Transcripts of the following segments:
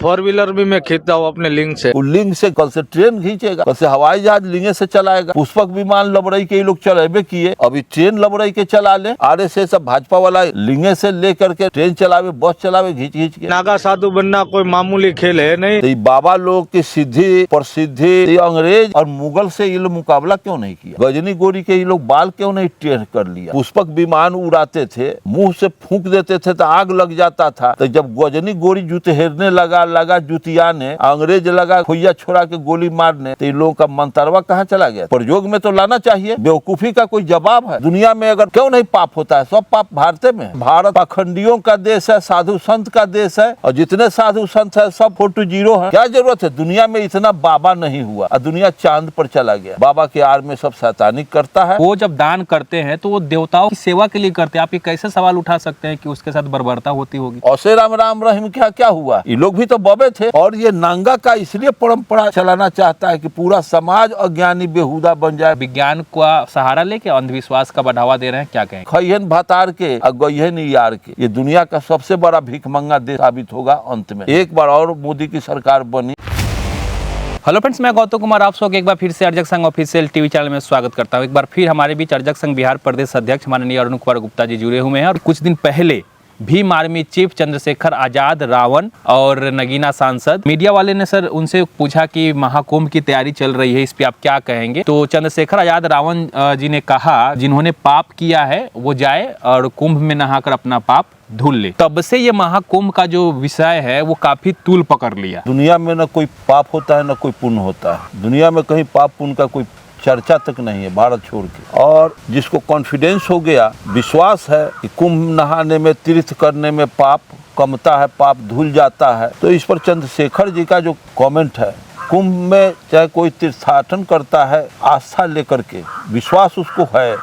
4 wheeler भी मैं खींचता हूँ अपने लिंक से। लिंक से कल से ट्रेन खींचेगा, कल से हवाई जहाज लिंगे से चलाएगा। पुष्पक विमान लबरई के लोग चलेबे किए, अभी ट्रेन लबरई के चला ले। RSS सब भाजपा वाला लिंगे से लेकर के ट्रेन चलावे, बस चलावे घींच घींच के। नागा साधु बनना कोई मामूली खेल है नहीं। तो बाबा लोग की सिद्धि प्रसिद्धि अंग्रेज और मुगल से ये लोग मुकाबला क्यों नहीं किया? गजनी गोरी के ये लोग बाल क्यों नहीं टेढ़ कर लिया? पुष्पक विमान उड़ाते थे, मुंह से फूंक देते थे तो आग लग जाता था। तो जब गजनी गोरी जूते हेरने लगा जुतिया ने, अंग्रेज लगा खुइया छोड़ा के गोली मारने, तो इन लोगों का मंतरवा कहाँ चला गया? प्रयोग में तो लाना चाहिए। बेवकूफी का कोई जवाब है? दुनिया में अगर क्यों नहीं पाप होता है? सब पाप भारत में है। भारत पाखंडियों का देश है, साधु संत का देश है, और जितने साधु संत है सब 420 है। क्या जरूरत है? दुनिया में इतना बाबा नहीं हुआ और दुनिया चांद पर चला गया। बाबा के आड़ में सब शैतानी करता है। वो जब दान करते हैं तो वो देवताओं की सेवा के लिए करते हैं। आप ये कैसे सवाल उठा सकते हैं कि उसके साथ बर्बरता होती होगी? औसे राम राम रहीम क्या हुआ? ये लोग भी तो बबे थे। और ये नांगा का इसलिए परंपरा चलाना चाहता है कि पूरा समाज अज्ञानी बेहुदा बन जाए। विज्ञान का सहारा लेके अंधविश्वास का बढ़ावा दे रहे हैं, क्या कहें? खैहन भातार के और गईहन यार के, ये दुनिया का सबसे बड़ा भिखमंगा देश साबित होगा अंत में। एक बार और मोदी की सरकार बनी। हेलो फ्रेंड्स, मैं गौतम कुमार आप सबको एक बार फिर से अर्जक संघ ऑफिशियल टीवी चैनल में स्वागत करता हूं। एक बार फिर हमारे बीच अर्जक संघ बिहार प्रदेश अध्यक्ष माननीय अरुण कुमार गुप्ता जी जुड़े हुए हैं। और कुछ दिन पहले भीम आर्मी चीफ चंद्रशेखर आजाद रावण और नगीना सांसद, मीडिया वाले ने सर उनसे पूछा कि महाकुंभ की तैयारी चल रही है, इस पे आप क्या कहेंगे? तो चंद्रशेखर आजाद रावण जी ने कहा, जिन्होंने पाप किया है वो जाए और कुंभ में नहाकर अपना पाप धुल ले। तब से ये महाकुंभ का जो विषय है वो काफी तूल पकड़ लिया। दुनिया में न कोई पाप होता है न कोई पुण्य होता है। दुनिया में कहीं पाप पुण्य का कोई चर्चा तक नहीं है भारत छोड़ के। और जिसको कॉन्फिडेंस हो गया, विश्वास है कि कुंभ नहाने में, तीर्थ करने में पाप कमता है, पाप धुल जाता है, तो इस पर चंद्रशेखर जी का जो कमेंट है, कुंभ में चाहे कोई तीर्थाटन करता है आस्था लेकर के, विश्वास उसको है,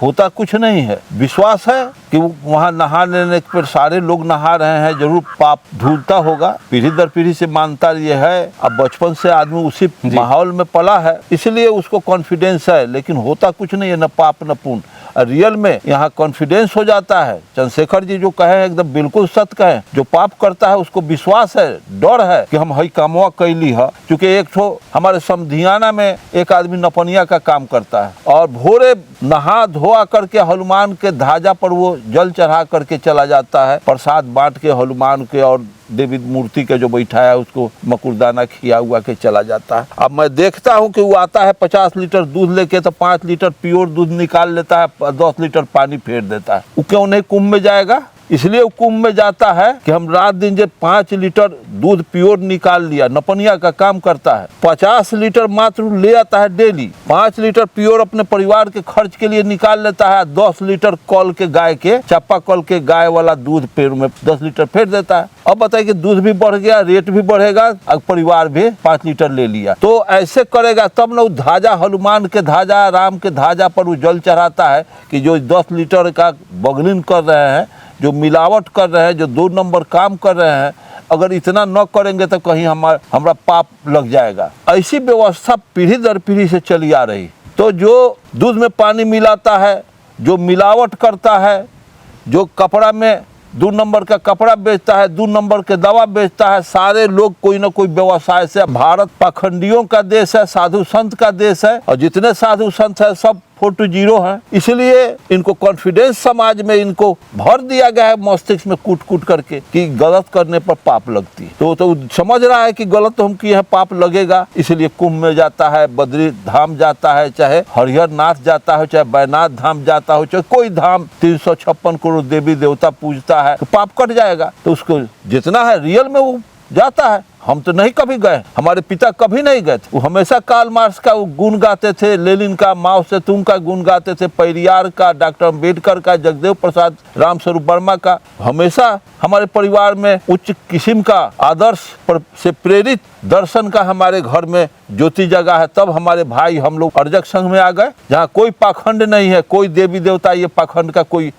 होता कुछ नहीं है, विश्वास है कि वहाँ नहा लेने पर सारे लोग नहा रहे हैं, जरूर पाप धुलता होगा। पीढ़ी दर पीढ़ी से मानता ये है। अब बचपन से आदमी उसी माहौल में पला है, इसलिए उसको कॉन्फिडेंस है, लेकिन होता कुछ नहीं है, न पाप न पुण्य। रियल में यहाँ कॉन्फिडेंस हो जाता है। चंद्रशेखर जी जो कहे एकदम बिल्कुल सत्य कहे। जो पाप करता है उसको विश्वास है, डर है कि हम हई कामवा कैली है। क्योंकि एक ठो हमारे समधियाना में एक आदमी नपनिया का काम करता है, और भोरे नहा धोआ करके हनुमान के ध्वजा पर वो जल चढ़ा करके चला जाता है, प्रसाद बांट के हनुमान के और देवी मूर्ति के जो बैठा है उसको मकुरदाना खिया हुआ के चला जाता है। अब मैं देखता हूँ कि वो आता है 50 लीटर दूध लेके, तो 5 लीटर प्योर दूध निकाल लेता है, 10 लीटर पानी फेर देता है। वो क्यों नहीं कुंभ में जाएगा? इसलिए वो कुंभ में जाता है कि हम रात दिन जब 5 लीटर दूध प्योर निकाल लिया। नपनिया का काम करता है, 50 लीटर मात्र ले आता है डेली। 5 लीटर प्योर अपने परिवार के खर्च के लिए निकाल लेता है। 10 लीटर कल के गाय के, चापा कल के गाय वाला दूध पेड़ में 10 लीटर फेर देता है। अब बताइए कि दूध भी बढ़ गया, रेट भी बढ़ेगा, और परिवार भी 5 लीटर ले लिया। तो ऐसे करेगा तब न ध्वजा, हनुमान के ध्वजा, राम के ध्वजा पर वो जल चढ़ाता है कि जो 10 लीटर का बगलिन कर रहे हैं, जो मिलावट कर रहे हैं, जो 2 नंबर काम कर रहे हैं, अगर इतना न करेंगे तो कहीं हमारा पाप लग जाएगा। ऐसी व्यवस्था पीढ़ी दर पीढ़ी से चली आ रही। तो जो दूध में पानी मिलाता है, जो मिलावट करता है, जो कपड़ा में 2 नंबर का कपड़ा बेचता है, 2 नंबर के दवा बेचता है, सारे लोग कोई ना कोई व्यवसाय से। भारत पाखंडियों का देश है, साधु संत का देश है, और जितने साधु संत है सब 420 है। इसलिए इनको कॉन्फिडेंस समाज में इनको भर दिया गया है मस्तिष्क में कूट करके कि गलत करने पर पाप लगती है। तो समझ रहा है कि गलत तो हम किए हैं, पाप लगेगा, इसलिए कुंभ में जाता है, बद्री धाम जाता है, चाहे हरिहर नाथ जाता है, चाहे बैनाथ धाम जाता हो, चाहे कोई धाम 356 करोड़ देवी देवता पूजता है, तो पाप कट जाएगा। तो उसको जितना है रियल में वो जाता है। हम तो नहीं कभी गए, हमारे पिता कभी नहीं गए थे। वो हमेशा कार्ल मार्क्स का गुण गाते थे, लेनिन का, माओ से तुंग का गुण गाते थे, पेरियार का, डॉक्टर अम्बेडकर का, जगदेव प्रसाद, रामस्वरूप वर्मा का। हमेशा हमारे परिवार में उच्च किस्म का आदर्श से प्रेरित दर्शन का हमारे घर में ज्योति जगा है। तब हमारे भाई हम लोग अर्जक संघ में आ गए, जहाँ कोई पाखंड नहीं है, कोई देवी देवता ये पाखंड का कोई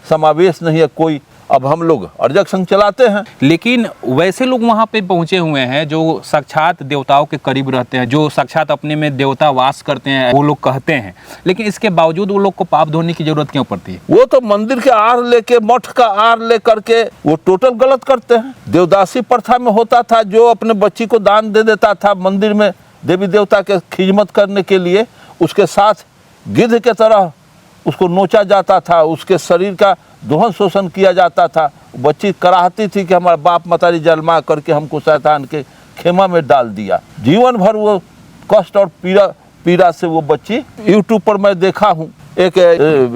समावेश नहीं है, कोई अब हम लोग अर्जक संघ चलाते हैं। लेकिन वैसे लोग वहाँ पे पहुँचे हुए हैं जो साक्षात देवताओं के करीब रहते हैं, जो साक्षात अपने में देवता वास करते हैं, वो लोग कहते हैं, लेकिन इसके बावजूद वो लोग को पाप धोने की जरूरत क्यों पड़ती है? वो तो मंदिर के आर लेके, मठ का आर ले करके वो टोटल गलत करते हैं। देवदासी प्रथा में होता था, जो अपने बच्ची को दान दे देता था मंदिर में देवी देवता के खिदमत करने के लिए, उसके साथ गिद्ध के तरह उसको नोचा जाता था, उसके शरीर का दोहन शोषण किया जाता था। बच्ची कराहती थी कि हमारा बाप मतारी जन्मा करके हमको शैतान के खेमा में डाल दिया। जीवन भर वो कष्ट और पीड़ा से वो बच्ची, यूट्यूब पर मैं देखा हूँ, एक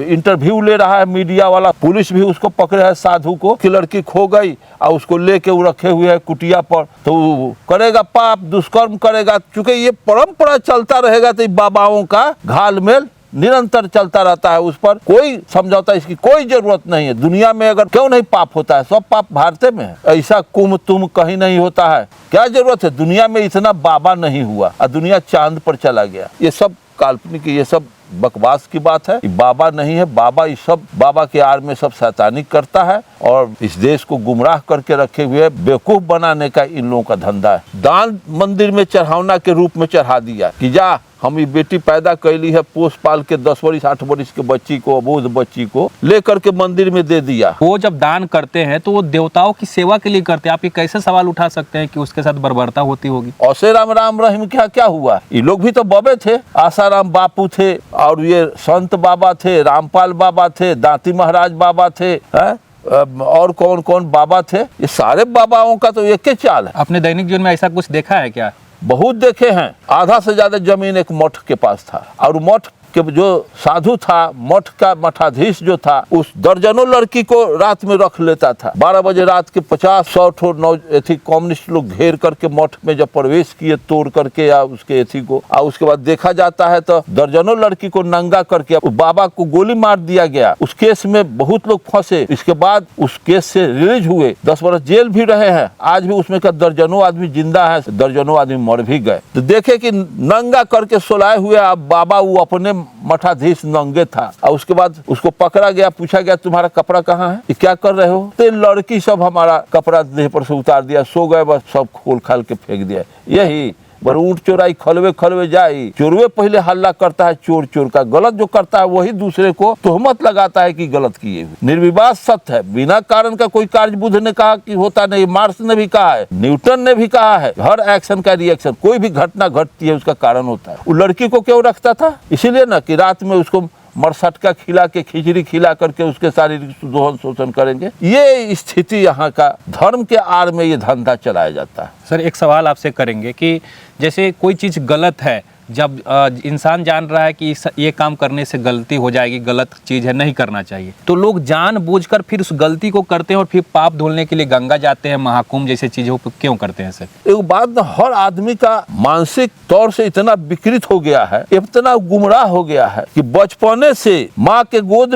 इंटरव्यू ले रहा है मीडिया वाला, पुलिस भी उसको पकड़े है साधु को कि लड़की खो गई और उसको लेके वो रखे हुए है कुटिया पर, तो वो करेगा पाप, दुष्कर्म करेगा। चूंकि ये परंपरा चलता रहेगा तो बाबाओं का घालमेल निरंतर चलता रहता है, उस पर कोई समझौता इसकी कोई जरूरत नहीं है। दुनिया में अगर क्यों नहीं पाप होता है, सब पाप भारत में है। ऐसा कुम तुम कहीं नहीं होता है, क्या जरूरत है? दुनिया में इतना बाबा नहीं हुआ और दुनिया चांद पर चला गया। ये सब काल्पनिक, ये सब बकवास की बात है। बाबा नहीं है, बाबा इस सब बाबा के आड़ में सब शैतानिक करता है और इस देश को गुमराह करके रखे हुए बेवकूफ बनाने का इन लोगों का धंधा है। दान मंदिर में चढ़ावना के रूप में चढ़ा दिया कि जा हम ये बेटी पैदा कैली है, पोस पाल के 10 वर्ष 8 वर्ष के बच्ची को, अबोध बच्ची को लेकर के मंदिर में दे दिया। वो जब दान करते हैं तो वो देवताओं की सेवा के लिए करते हैं। आप ये कैसे सवाल उठा सकते हैं कि उसके साथ बर्बरता होती होगी? औसे राम राम रहीम क्या हुआ? ये लोग भी तो बबे थे, आसाराम बापू थे और ये संत बाबा थे, रामपाल बाबा थे, दांती महाराज बाबा थे, और कौन कौन बाबा थे। ये सारे बाबाओं का तो एक ही चाल है। अपने दैनिक जीवन में ऐसा कुछ देखा है क्या? बहुत देखे हैं। आधा से ज्यादा जमीन एक मठ के पास था और मठ के जो साधु था, मठ का मठाधीश जो था, उस दर्जनों लड़की को रात में रख लेता था। 12 बजे रात के 50-100 एथी कम्युनिस्ट लोग घेर करके मठ में जब प्रवेश किए तोड़ करके या उसके एथी को, और उसके बाद देखा जाता है तो दर्जनों लड़की को नंगा करके उस बाबा को गोली मार दिया गया। उस केस में बहुत लोग फंसे, इसके बाद उस केस से रिलीज हुए, 10 वर्ष जेल भी रहे हैं। आज भी उसमें का दर्जनों आदमी जिंदा है, दर्जनों आदमी मर भी गए। तो देखे कि नंगा करके सोलाए हुए अब बाबा वो अपने मठाधीश नंगे था और उसके बाद उसको पकड़ा गया, पूछा गया तुम्हारा कपड़ा कहाँ है, ये क्या कर रहे हो? तो लड़की सब हमारा कपड़ा देह पर से उतार दिया, सो गए, बस सब खोल खाल के फेंक दिया। यही बर ऊँट चोराई खलवे खलवे जाई, चोरवे पहले हल्ला करता है चोर चोर का, गलत जो करता है वही दूसरे को तोहमत लगाता है कि गलत किए हुए। निर्विवाद सत्य है, बिना कारण का कोई कार्य बुद्ध ने कहा कि होता नहीं, मार्क्स ने भी कहा है, न्यूटन ने भी कहा है, हर एक्शन का रिएक्शन, कोई भी घटना घटती है उसका कारण होता है। वो लड़की को क्यों रखता था? इसीलिए ना कि रात में उसको मरसटका खिला के, खिचड़ी खिला करके उसके शारीरिक दोहन शोषण करेंगे। ये स्थिति यहाँ का धर्म के आड़ में ये धंधा चलाया जाता है। सर एक सवाल आपसे करेंगे कि जैसे कोई चीज़ गलत है, जब इंसान जान रहा है कि ये काम करने से गलती हो जाएगी, गलत चीज़ है, नहीं करना चाहिए, तो लोग जानबूझकर फिर उस गलती को करते हैं और फिर पाप धोने के लिए गंगा जाते हैं, महाकुंभ जैसे चीज़ों को क्यों करते हैं? सर एक बात ना, हर आदमी का मानसिक तौर से इतना विकृत हो गया है, इतना गुमराह हो गया है कि बचपने से माँ के गोद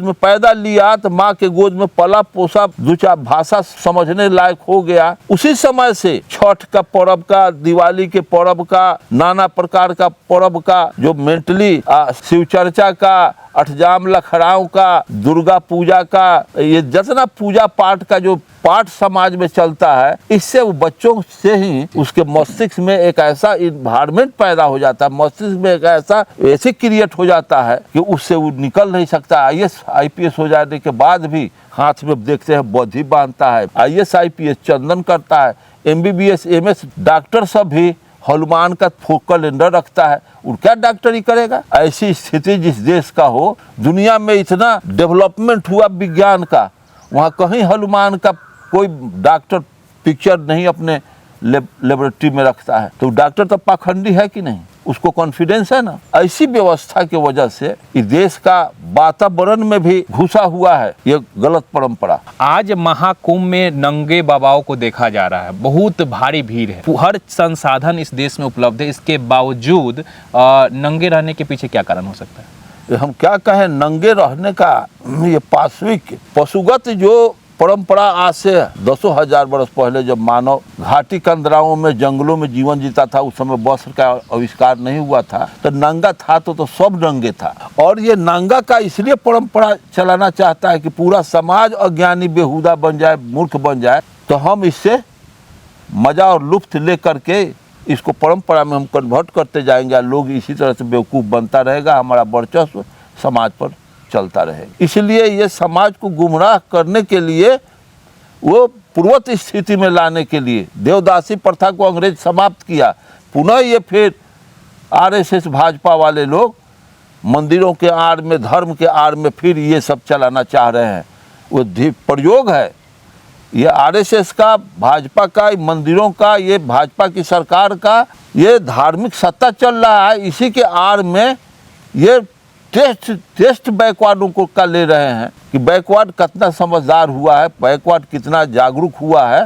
में पैदा लिया तो माँ के गोद में पला पोसा, 2-4 भाषा समझने लायक हो गया। उसी समय से छठ का पर्व का, दिवाली के पर्व का, नाना प्रकार का पर्व का, जो मेंटली शिव चर्चा का, अठजाम लखड़ाओं का, दुर्गा पूजा का, ये जितना पूजा पाठ का जो पाठ समाज में चलता है, इससे वो बच्चों से ही उसके मस्तिष्क में एक ऐसा इन्वायरमेंट पैदा हो जाता है, मस्तिष्क में एक ऐसे क्रिएट हो जाता है कि उससे वो निकल नहीं सकता। IAS IPS हो जाने के बाद भी हाथ में देखते हैं बॉधी बांधता है, IAS IPS चंदन करता है, MBBS MS डॉक्टर सब भी हनुमान का कैलेंडर रखता है, और क्या डॉक्टरी करेगा? ऐसी स्थिति जिस देश का हो, दुनिया में इतना डेवलपमेंट हुआ विज्ञान का, वहाँ कहीं हनुमान का कोई डॉक्टर पिक्चर नहीं अपने लेबोरेटरी में रखता है। तो डॉक्टर तो पाखंडी है कि नहीं? उसको कॉन्फिडेंस है ना। ऐसी व्यवस्था की वजह से इस देश का वातावरण में भी घुसा हुआ है ये गलत परंपरा। आज महाकुंभ में नंगे बाबाओं को देखा जा रहा है, बहुत भारी भीड़ है, हर संसाधन इस देश में उपलब्ध है, इसके बावजूद नंगे रहने के पीछे क्या कारण हो सकता है? हम क्या कहें, नंगे रहने का ये पाश्विक पशुगत जो परंपरा आज से दसों हजार वर्ष पहले जब मानव घाटी कंदराओं में जंगलों में जीवन जीता था, उस समय वस्त्र का आविष्कार नहीं हुआ था, तो नंगा था तो सब नंगे था। और ये नंगा का इसलिए परंपरा चलाना चाहता है कि पूरा समाज अज्ञानी बेहुदा बन जाए, मूर्ख बन जाए, तो हम इससे मजा और लुत्फ ले करके इसको परंपरा में हम कन्वर्ट करते जाएंगे। लोग इसी तरह से बेवकूफ़ बनता रहेगा, हमारा वर्चस्व समाज पर चलता रहेगा। इसलिए ये समाज को गुमराह करने के लिए, वो पूर्वत स्थिति में लाने के लिए देवदासी प्रथा को अंग्रेज समाप्त किया। पुनः ये फिर आरएसएस भाजपा वाले लोग मंदिरों के आड़ में, धर्म के आड़ में फिर ये सब चलाना चाह रहे हैं। वो प्रयोग है ये आरएसएस का, भाजपा का, मंदिरों का, ये भाजपा की सरकार का ये धार्मिक सत्ता चल रहा है। इसी के आड़ में ये टेस्ट बैकवर्डों को का ले रहे हैं कि बैकवर्ड कितना समझदार हुआ है, बैकवर्ड कितना जागरूक हुआ है,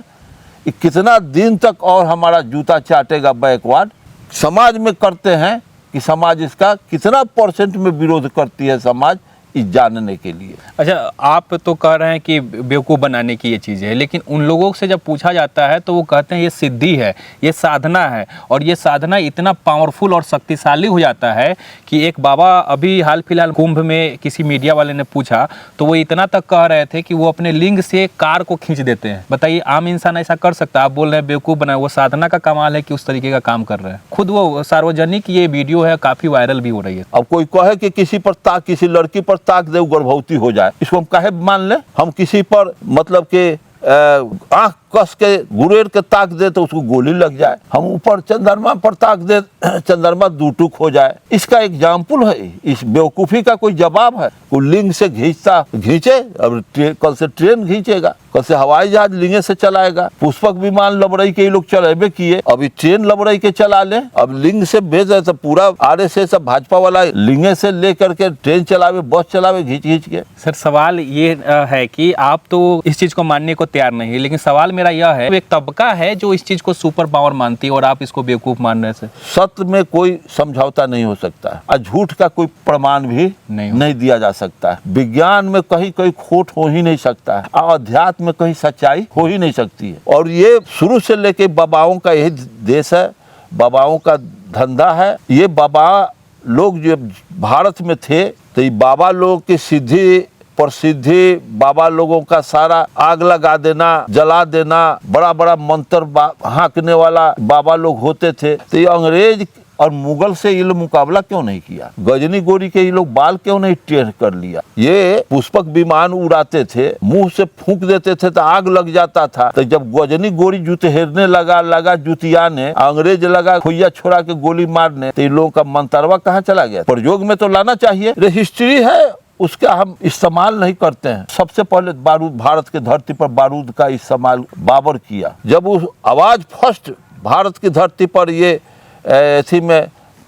कितना दिन तक और हमारा जूता चाटेगा बैकवर्ड। समाज में करते हैं कि समाज इसका कितना % में विरोध करती है समाज, इस जानने के लिए। अच्छा, आप तो कह रहे हैं कि बेवकूफ़ बनाने की ये चीज़ है, लेकिन उन लोगों से जब पूछा जाता है तो वो कहते हैं ये सिद्धि है, ये साधना है, और ये साधना इतना पावरफुल और शक्तिशाली हो जाता है कि एक बाबा अभी हाल फिलहाल कुंभ में किसी मीडिया वाले ने पूछा तो वो इतना तक कह रहे थे कि वो अपने लिंग से कार को खींच देते हैं। बताइए, आम इंसान ऐसा कर सकता है? आप बोल रहे हैं बेवकूफ़ बनाए, वो साधना का कमाल है कि उस तरीके का काम कर रहे हैं। खुद वो सार्वजनिक ये वीडियो है, काफ़ी वायरल भी हो रही है। अब कोई कहे कि किसी पर ताक, किसी लड़की पर ताक दे गर्भवती हो जाए, इसको हम काहे मान ले? हम किसी पर मतलब के आंख कस के गुरेर के ताक दे तो उसको गोली लग जाए, हम ऊपर चंद्रमा पर ताक दे चंद्रमा दूटुक हो जाए। इसका एग्जाम्पल है, इस बेवकूफ़ी का कोई जवाब है? कोई लिंग से खींचे, अब कल से ट्रेन खींचेगा, कल से हवाई जहाज लिंगे से चलाएगा, पुष्पक विमान लबरई के लोग चलेबे किए, अभी ट्रेन लबरई के चला ले, अब लिंग से भेज रहे तो पूरा आरएसएस भाजपा वाला लिंगे से लेकर के ट्रेन चलावे, बस चलावे खींच के। सर, सवाल ये है कि आप तो इस चीज़ को मानने को तैयार नहीं है, लेकिन सवाल मेरा यह है, एक तबका है जो इस चीज को सुपर पावर मानती है और आप इसको बेवकूफ मान रहे हैं। सत्य में कोई समझौता नहीं हो सकता है और झूठ का कोई प्रमाण भी नहीं दिया जा सकता है। विज्ञान में कहीं खोट हो ही नहीं सकता है और अध्यात्म में कहीं सच्चाई हो ही नहीं सकती है। और ये शुरू से लेके बाबाओं का यही देश है, बाबाओं का धंधा है। ये बाबा लोग जो भारत में थे तो ये बाबा लोग की सिद्धि प्रसिद्धि, बाबा लोगों का सारा आग लगा देना, जला देना, बड़ा बड़ा मंत्र हाँकने वाला बाबा लोग होते थे। तो ये अंग्रेज और मुगल से ये लोग मुकाबला क्यों नहीं किया? गजनी गोरी के ये लोग बाल क्यों नहीं टेढ़ कर लिया? ये पुष्पक विमान उड़ाते थे, मुंह से फूंक देते थे तो आग लग जाता था। तो जब गजनी गोरी जूते हेरने लगा जुतिया ने, अंग्रेज लगा खोइया छोड़ा के गोली मारने, तो ये लोगों का मंतरवा कहाँ चला गया? प्रयोग में तो लाना चाहिए। हिस्ट्री है, उसका हम इस्तेमाल नहीं करते हैं। सबसे पहले बारूद, भारत के धरती पर बारूद का इस्तेमाल बाबर किया। जब उस आवाज फर्स्ट भारत की धरती पर ये ऐसी में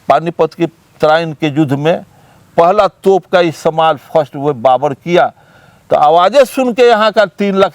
पानीपत की तराइन के युद्ध में पहला तोप का इस्तेमाल फर्स्ट वो बाबर किया, तो आवाज़ें सुन के यहाँ का 3 लाख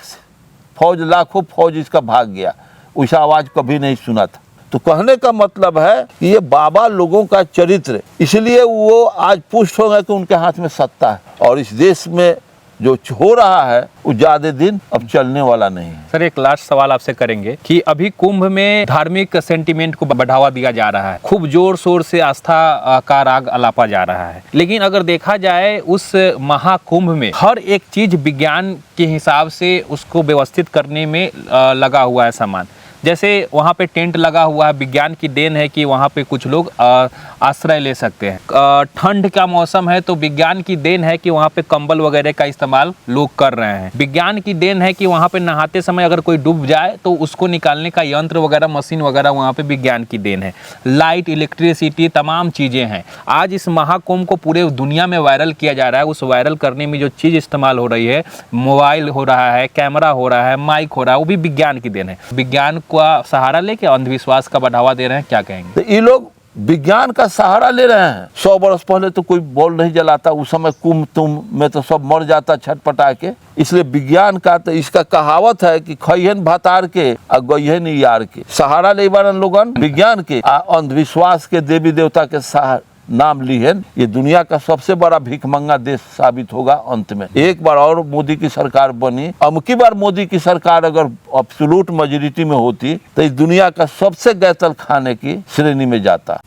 फौज, लाखों फौज इसका भाग गया। वैसा आवाज़ कभी नहीं सुना था। तो कहने का मतलब है कि ये बाबा लोगों का चरित्र, इसलिए वो आज पुष्ट हो गए कि उनके हाथ में सत्ता है और इस देश में जो हो रहा है वो ज्यादा दिन अब चलने वाला नहीं है। सर, एक लास्ट सवाल आपसे करेंगे कि अभी कुंभ में धार्मिक सेंटिमेंट को बढ़ावा दिया जा रहा है, खूब जोर शोर से आस्था का राग अलापा जा रहा है, लेकिन अगर देखा जाए उस महाकुंभ में हर एक चीज विज्ञान के हिसाब से उसको व्यवस्थित करने में लगा हुआ है सामान। जैसे वहाँ पे टेंट लगा हुआ है, विज्ञान की देन है कि वहाँ पे कुछ लोग आश्रय ले सकते हैं। ठंड का मौसम है तो विज्ञान की देन है कि वहाँ पे कंबल वगैरह का इस्तेमाल लोग कर रहे हैं। विज्ञान की देन है कि वहाँ पे नहाते समय अगर कोई डूब जाए तो उसको निकालने का यंत्र वगैरह, मशीन वगैरह वहाँ पे विज्ञान की देन है। लाइट, इलेक्ट्रिसिटी, तमाम चीज़ें हैं। आज इस महाकुंभ को पूरे दुनिया में वायरल किया जा रहा है। उस वायरल करने में जो चीज़ इस्तेमाल हो रही है, मोबाइल हो रहा है, कैमरा हो रहा है, माइक हो रहा है, वो भी विज्ञान की देन है। विज्ञान का सहारा लेके अंधविश्वास का बढ़ावा दे रहे हैं, क्या कहेंगे? तो ये लोग विज्ञान का सहारा ले रहे हैं। 100 वर्ष पहले तो कोई बॉल नहीं जलाता, उस समय कुंभ तुम में तो सब मर जाता छटपटा के। इसलिए विज्ञान का तो इसका कहावत है कि खइहन भातार के और गइहन यार के। सहारा ले बारन लोगन विज्ञान के, अंधविश्वास के, देवी देवता के नाम ली है, ये दुनिया का सबसे बड़ा भिखमंगा देश साबित होगा अंत में। एक बार और मोदी की सरकार बनी, अबकी बार मोदी की सरकार अगर एब्सोल्यूट मेजॉरिटी में होती तो इस दुनिया का सबसे गैतल खाने की श्रेणी में जाता।